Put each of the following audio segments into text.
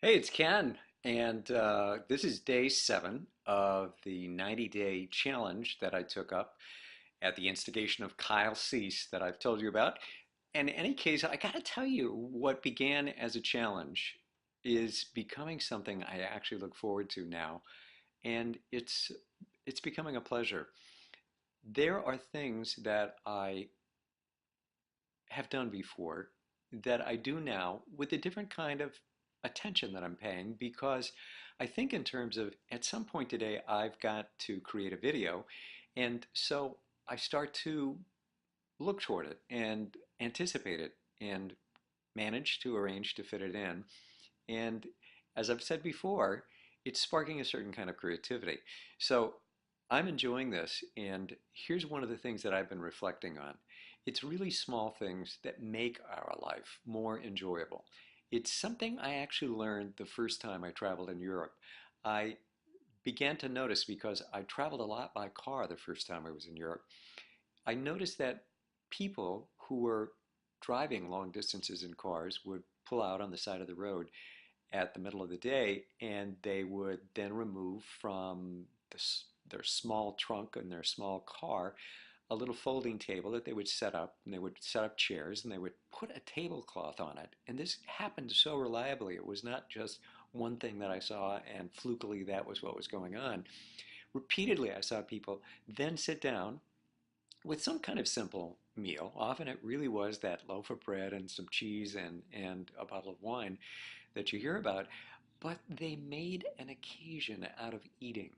Hey, it's Ken, and this is day 7 of the 90-day challenge that I took up at the instigation of Kyle Cease that I've told you about. And in any case, I got to tell you, what began as a challenge is becoming something I actually look forward to now, and it's becoming a pleasure. There are things that I have done before that I do now with a different kind of attention that I'm paying because I think in terms of at some point today I've got to create a video, and so I start to look toward it and anticipate it and manage to arrange to fit it in. And as I've said before, it's sparking a certain kind of creativity. So I'm enjoying this, and here's one of the things that I've been reflecting on. It's really small things that make our life more enjoyable. It's something I actually learned the first time I traveled in Europe. I began to notice because I traveled a lot by car the first time I was in Europe. I noticed that people who were driving long distances in cars would pull out on the side of the road at the middle of the day, and they would then remove from their small trunk in their small car a little folding table that they would set up, and they would set up chairs, and they would put a tablecloth on it. And this happened so reliably. It was not just one thing that I saw and flukily that was what was going on. Repeatedly, I saw people then sit down with some kind of simple meal. Often it really was that loaf of bread and some cheese and a bottle of wine that you hear about, but they made an occasion out of eating.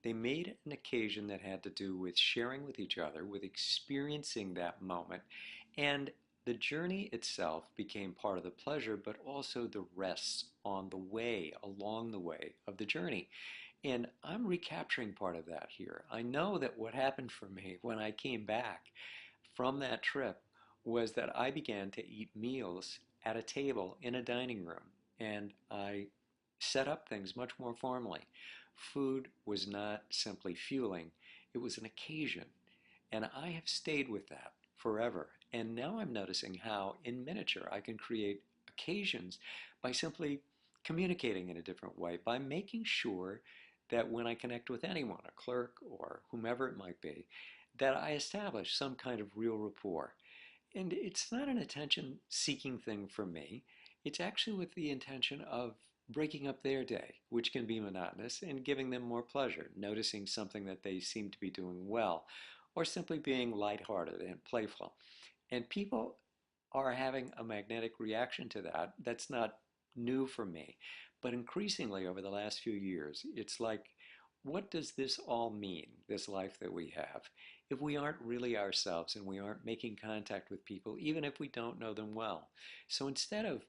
They made an occasion that had to do with sharing with each other, with experiencing that moment. And the journey itself became part of the pleasure, but also the rests on the way, along the way of the journey. And I'm recapturing part of that here. I know that what happened for me when I came back from that trip was that I began to eat meals at a table in a dining room, and I set up things much more formally. Food was not simply fueling, it was an occasion. And I have stayed with that forever. And now I'm noticing how, in miniature, I can create occasions by simply communicating in a different way, by making sure that when I connect with anyone, a clerk or whomever it might be, that I establish some kind of real rapport. And it's not an attention seeking thing for me. It's actually with the intention of breaking up their day, which can be monotonous, and giving them more pleasure, noticing something that they seem to be doing well, or simply being lighthearted and playful. And people are having a magnetic reaction to that. That's not new for me. But increasingly over the last few years, it's like, what does this all mean, this life that we have, if we aren't really ourselves and we aren't making contact with people, even if we don't know them well? So instead of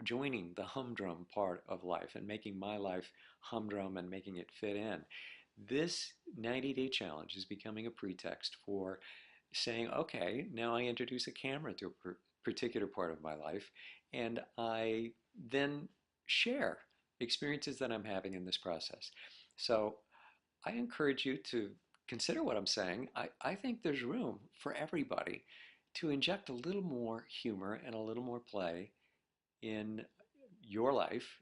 joining the humdrum part of life and making my life humdrum and making it fit in, this 90-day challenge is becoming a pretext for saying, okay, now I introduce a camera to a particular part of my life, and I then share experiences that I'm having in this process. So I encourage you to consider what I'm saying. I think there's room for everybody to inject a little more humor and a little more play in your life,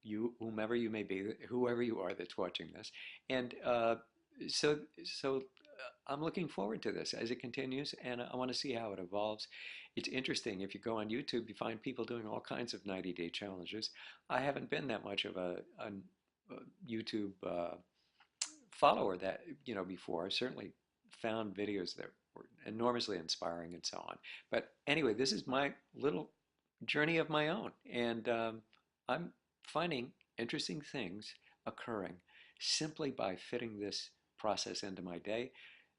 you, whomever you may be, whoever you are that's watching this. And so I'm looking forward to this as it continues, and I want to see how it evolves. It's interesting. If you go on YouTube, you find people doing all kinds of 90-day challenges. I haven't been that much of a YouTube follower that before. I certainly found videos that were enormously inspiring and so on. But anyway, this is my little journey of my own, and I'm finding interesting things occurring simply by fitting this process into my day,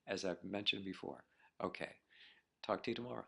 as I've mentioned before. Okay, talk to you tomorrow.